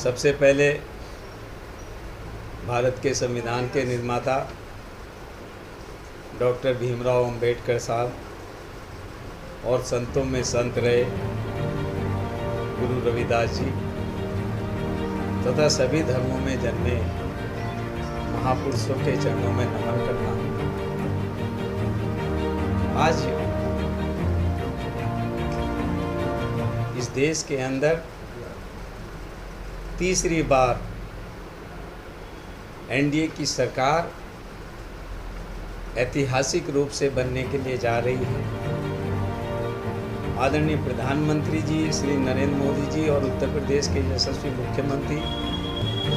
सबसे पहले भारत के संविधान के निर्माता डॉक्टर भीमराव अंबेडकर साहब और संतों में संत रहे गुरु रविदास जी तथा सभी धर्मों में जन्मे महापुरुषों के चरणों में नमन करना। आज इस देश के अंदर तीसरी बार एनडीए की सरकार ऐतिहासिक रूप से बनने के लिए जा रही है। आदरणीय प्रधानमंत्री जी श्री नरेंद्र मोदी जी और उत्तर प्रदेश के यशस्वी मुख्यमंत्री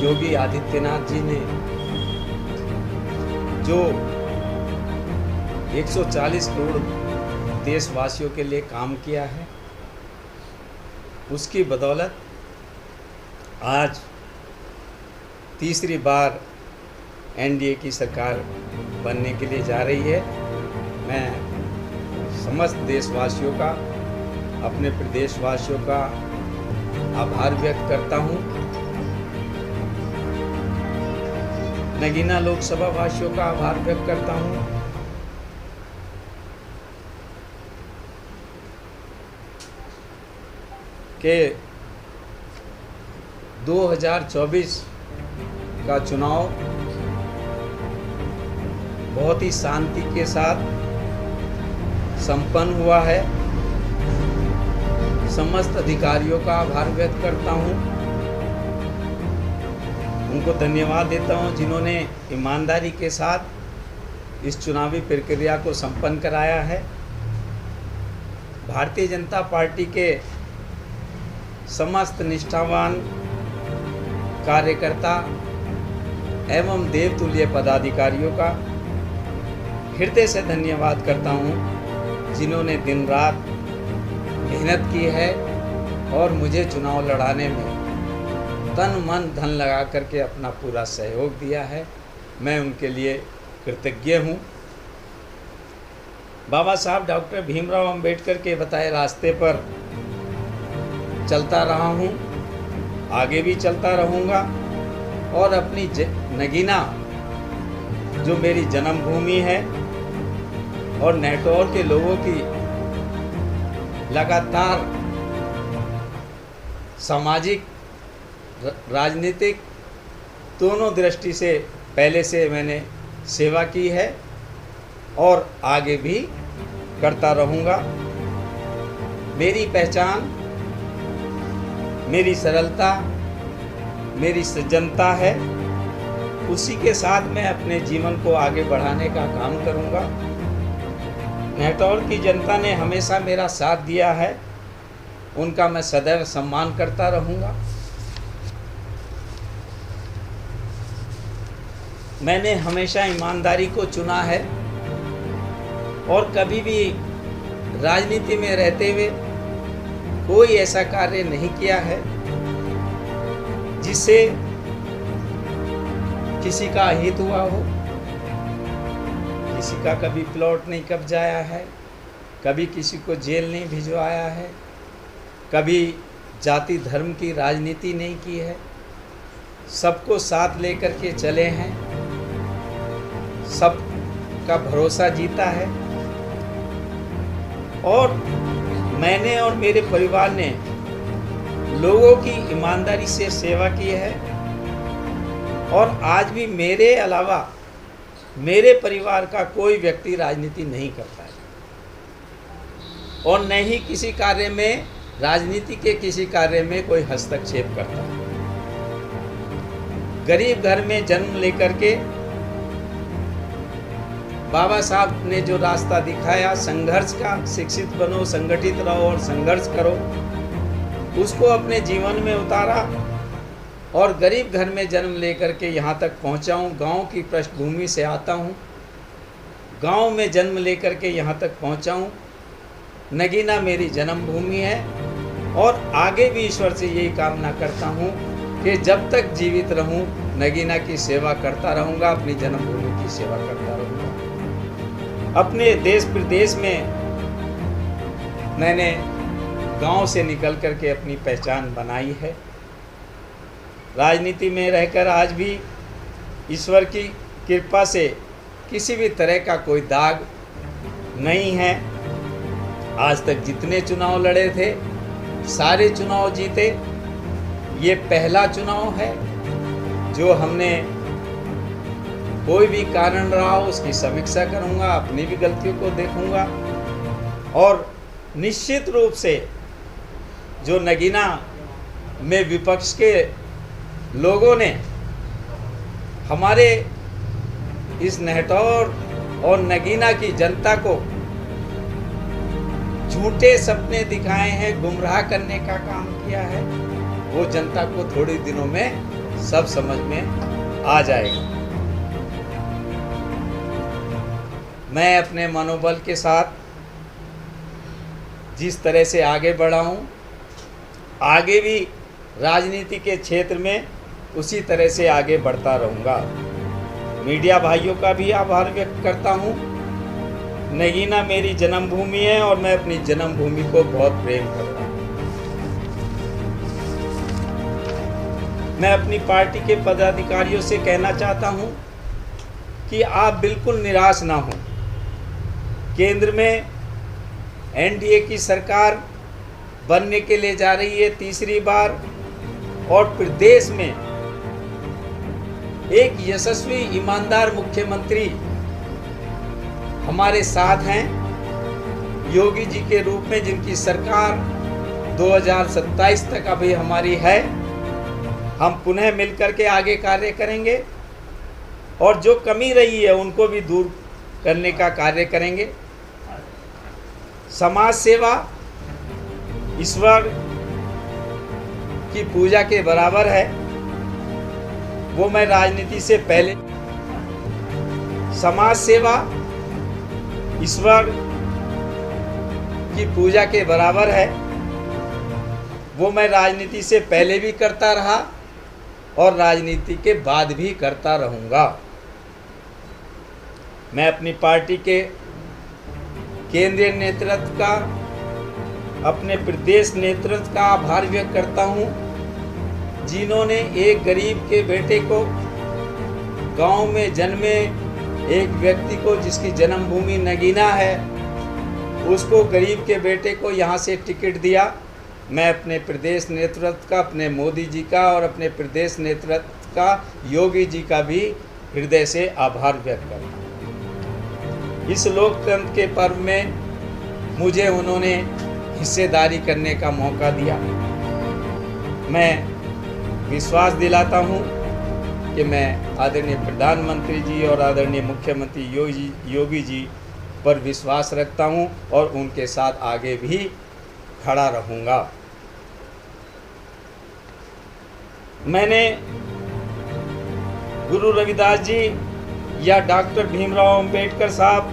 योगी आदित्यनाथ जी ने जो 140 करोड़ देशवासियों के लिए काम किया है, उसकी बदौलत आज तीसरी बार एनडीए की सरकार बनने के लिए जा रही है। मैं समस्त देशवासियों का, अपने प्रदेशवासियों का आभार व्यक्त करता हूं। नगीना लोकसभा वासियों का आभार व्यक्त करता हूं। कि 2024 का चुनाव बहुत ही शांति के साथ संपन्न हुआ है। समस्त अधिकारियों का आभार व्यक्त करता हूं। उनको धन्यवाद देता हूं जिन्होंने ईमानदारी के साथ इस चुनावी प्रक्रिया को संपन्न कराया है। भारतीय जनता पार्टी के समस्त निष्ठावान कार्यकर्ता एवं देवतुल्य पदाधिकारियों का हृदय से धन्यवाद करता हूं, जिन्होंने दिन रात मेहनत की है और मुझे चुनाव लड़ाने में तन मन धन लगा करके अपना पूरा सहयोग दिया है। मैं उनके लिए कृतज्ञ हूं। बाबा साहब डॉक्टर भीमराव अंबेडकर के बताए रास्ते पर चलता रहा हूं, आगे भी चलता रहूंगा और अपनी नगीना जो मेरी जन्मभूमि है और नेटौर के लोगों की लगातार सामाजिक राजनीतिक दोनों दृष्टि से पहले से मैंने सेवा की है और आगे भी करता रहूंगा। मेरी पहचान मेरी सरलता, मेरी सज्जनता है। उसी के साथ मैं अपने जीवन को आगे बढ़ाने का काम करूंगा। नेटौर की जनता ने हमेशा मेरा साथ दिया है, उनका मैं सदैव सम्मान करता रहूंगा। मैंने हमेशा ईमानदारी को चुना है और कभी भी राजनीति में रहते हुए कोई ऐसा कार्य नहीं किया है जिससे किसी का अहित हुआ हो। किसी का कभी प्लॉट नहीं कब्जाया है, कभी किसी को जेल नहीं भिजवाया है, कभी जाति धर्म की राजनीति नहीं की है। सबको साथ लेकर के चले हैं, सबका भरोसा जीता है और मैंने और मेरे परिवार ने लोगों की ईमानदारी से सेवा की है और आज भी मेरे अलावा मेरे परिवार का कोई व्यक्ति राजनीति नहीं करता है और न ही किसी कार्य में, राजनीति के किसी कार्य में कोई हस्तक्षेप करता है। गरीब घर में जन्म लेकर के बाबा साहब ने जो रास्ता दिखाया संघर्ष का, शिक्षित बनो, संगठित रहो और संघर्ष करो, उसको अपने जीवन में उतारा और गरीब घर में जन्म लेकर के यहाँ तक पहुँचा हूँ। गाँव की पृष्ठभूमि से आता हूँ, गांव में जन्म लेकर के यहाँ तक पहुँचा हूँ। नगीना मेरी जन्मभूमि है और आगे भी ईश्वर से यही कामना करता हूँ कि जब तक जीवित रहूँ नगीना की सेवा करता रहूँगा, अपनी जन्मभूमि की सेवा करता रहूँगा। अपने देश प्रदेश में मैंने गांव से निकल कर के अपनी पहचान बनाई है। राजनीति में रहकर आज भी ईश्वर की कृपा से किसी भी तरह का कोई दाग नहीं है। आज तक जितने चुनाव लड़े थे सारे चुनाव जीते। ये पहला चुनाव है जो हमने कोई भी कारण रहा हो उसकी समीक्षा करूंगा, अपनी भी गलतियों को देखूंगा और निश्चित रूप से जो नगीना में विपक्ष के लोगों ने हमारे इस नेहटौर और नगीना की जनता को झूठे सपने दिखाए हैं, गुमराह करने का काम किया है, वो जनता को थोड़े दिनों में सब समझ में आ जाएगा। मैं अपने मनोबल के साथ जिस तरह से आगे बढ़ा हूँ, आगे भी राजनीति के क्षेत्र में उसी तरह से आगे बढ़ता रहूँगा। मीडिया भाइयों का भी आभार व्यक्त करता हूँ। नगीना मेरी जन्मभूमि है और मैं अपनी जन्मभूमि को बहुत प्रेम करता हूँ। मैं अपनी पार्टी के पदाधिकारियों से कहना चाहता हूँ कि आप बिल्कुल निराश ना हों। केंद्र में एनडीए की सरकार बनने के लिए जा रही है तीसरी बार और प्रदेश में एक यशस्वी ईमानदार मुख्यमंत्री हमारे साथ हैं योगी जी के रूप में, जिनकी सरकार 2027 तक अभी हमारी है। हम पुनः मिलकर के आगे कार्य करेंगे और जो कमी रही है उनको भी दूर करने का कार्य करेंगे। समाज सेवा ईश्वर की पूजा के बराबर है, वो मैं राजनीति से पहले समाज सेवा ईश्वर की पूजा के बराबर है, वो मैं राजनीति से पहले भी करता रहा और राजनीति के बाद भी करता रहूँगा। मैं अपनी पार्टी के केंद्रीय नेतृत्व का, अपने प्रदेश नेतृत्व का आभार व्यक्त करता हूँ, जिन्होंने एक गरीब के बेटे को, गांव में जन्मे एक व्यक्ति को जिसकी जन्मभूमि नगीना है, उसको गरीब के बेटे को यहाँ से टिकट दिया। मैं अपने प्रदेश नेतृत्व का, अपने मोदी जी का और अपने प्रदेश नेतृत्व का, योगी जी का भी हृदय से आभार व्यक्त करता हूँ। इस लोकतंत्र के पर्व में मुझे उन्होंने हिस्सेदारी करने का मौका दिया। मैं विश्वास दिलाता हूँ कि मैं आदरणीय प्रधानमंत्री जी और आदरणीय मुख्यमंत्री योगी जी पर विश्वास रखता हूँ और उनके साथ आगे भी खड़ा रहूँगा। मैंने गुरु रविदास जी या डॉक्टर भीमराव अंबेडकर साहब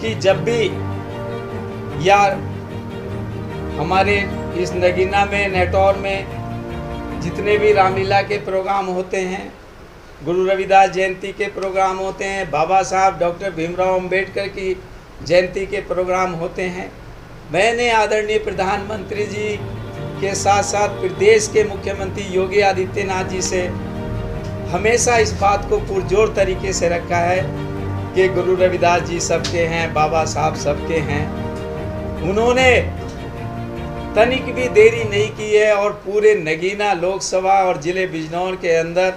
की जब भी या हमारे इस नगीना में, नेहटौर में जितने भी रामलीला के प्रोग्राम होते हैं, गुरु रविदास जयंती के प्रोग्राम होते हैं, बाबा साहब डॉक्टर भीमराव अंबेडकर की जयंती के प्रोग्राम होते हैं, मैंने आदरणीय प्रधानमंत्री जी के साथ साथ प्रदेश के मुख्यमंत्री योगी आदित्यनाथ जी से हमेशा इस बात को पुरजोर तरीके से रखा है कि गुरु रविदास जी सबके हैं, बाबा साहब सबके हैं। उन्होंने तनिक भी देरी नहीं की है और पूरे नगीना लोकसभा और ज़िले बिजनौर के अंदर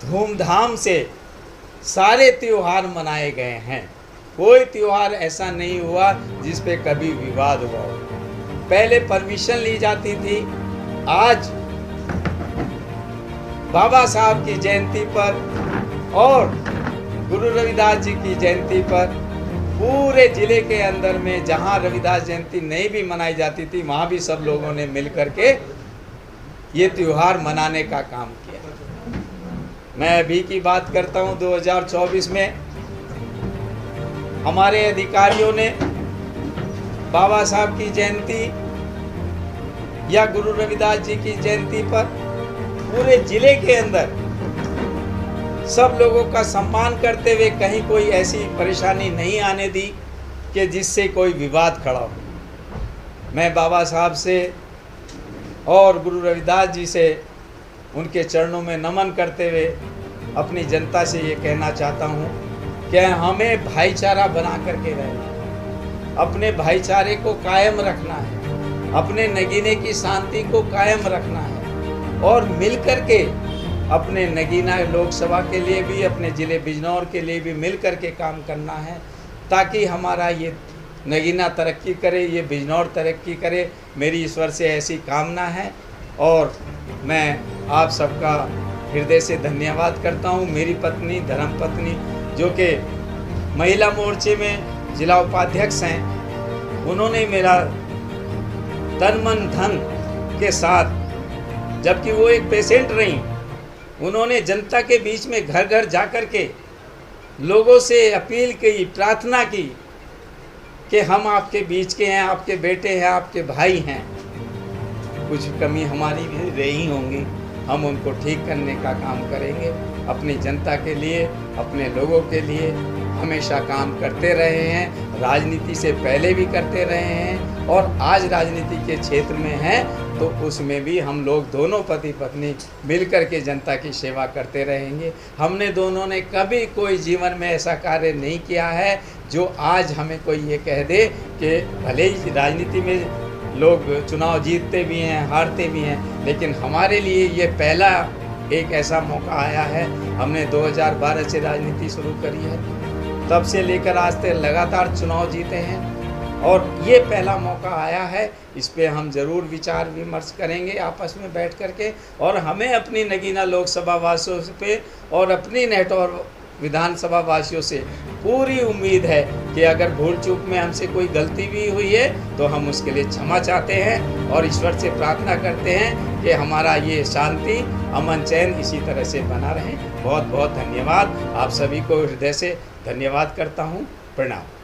धूमधाम से सारे त्यौहार मनाए गए हैं। कोई त्यौहार ऐसा नहीं हुआ जिस पे कभी विवाद हुआ हो। पहले परमिशन ली जाती थी, आज बाबा साहब की जयंती पर और गुरु रविदास जी की जयंती पर पूरे ज़िले के अंदर में जहां रविदास जयंती नहीं भी मनाई जाती थी, वहां भी सब लोगों ने मिल करके ये त्यौहार मनाने का काम किया। मैं अभी की बात करता हूं, 2024 में हमारे अधिकारियों ने बाबा साहब की जयंती या गुरु रविदास जी की जयंती पर पूरे ज़िले के अंदर सब लोगों का सम्मान करते हुए कहीं कोई ऐसी परेशानी नहीं आने दी कि जिससे कोई विवाद खड़ा हो। मैं बाबा साहब से और गुरु रविदास जी से उनके चरणों में नमन करते हुए अपनी जनता से ये कहना चाहता हूँ कि हमें भाईचारा बना करके रहना है, अपने भाईचारे को कायम रखना है, अपने नगीने की शांति को कायम रखना है और मिल कर के अपने नगीना लोकसभा के लिए भी, अपने ज़िले बिजनौर के लिए भी मिल कर के काम करना है, ताकि हमारा ये नगीना तरक्की करे, ये बिजनौर तरक्की करे। मेरी ईश्वर से ऐसी कामना है और मैं आप सबका हृदय से धन्यवाद करता हूँ। मेरी पत्नी, धर्मपत्नी, जो कि महिला मोर्चे में जिला उपाध्यक्ष हैं, उन्होंने मेरा तन मन धन के साथ, जबकि वो एक पेशेंट रहीं, उन्होंने जनता के बीच में घर घर जा कर के लोगों से अपील की, प्रार्थना की कि हम आपके बीच के हैं, आपके बेटे हैं, आपके भाई हैं, कुछ कमी हमारी भी रही होंगी, हम उनको ठीक करने का काम करेंगे। अपनी जनता के लिए, अपने लोगों के लिए हमेशा काम करते रहे हैं, राजनीति से पहले भी करते रहे हैं और आज राजनीति के क्षेत्र में हैं तो उसमें भी हम लोग दोनों पति पत्नी मिलकर के जनता की सेवा करते रहेंगे। हमने दोनों ने कभी कोई जीवन में ऐसा कार्य नहीं किया है जो आज हमें कोई ये कह दे कि भले ही राजनीति में लोग चुनाव जीतते भी हैं, हारते भी हैं, लेकिन हमारे लिए ये पहला एक ऐसा मौका आया है। हमने 2012 से राजनीति शुरू करी है, तब से लेकर आज तक लगातार चुनाव जीते हैं और ये पहला मौका आया है। इस पे हम ज़रूर विचार विमर्श करेंगे आपस में बैठ कर के, और हमें अपनी नगीना लोकसभा वासियों पे और अपनी नेटौर विधानसभा वासियों से पूरी उम्मीद है कि अगर भूल चूक में हमसे कोई गलती भी हुई है तो हम उसके लिए क्षमा चाहते हैं और ईश्वर से प्रार्थना करते हैं कि हमारा ये शांति, अमन, चैन इसी तरह से बना रहे। बहुत बहुत धन्यवाद। आप सभी को हृदय से धन्यवाद करता हूँ। प्रणाम।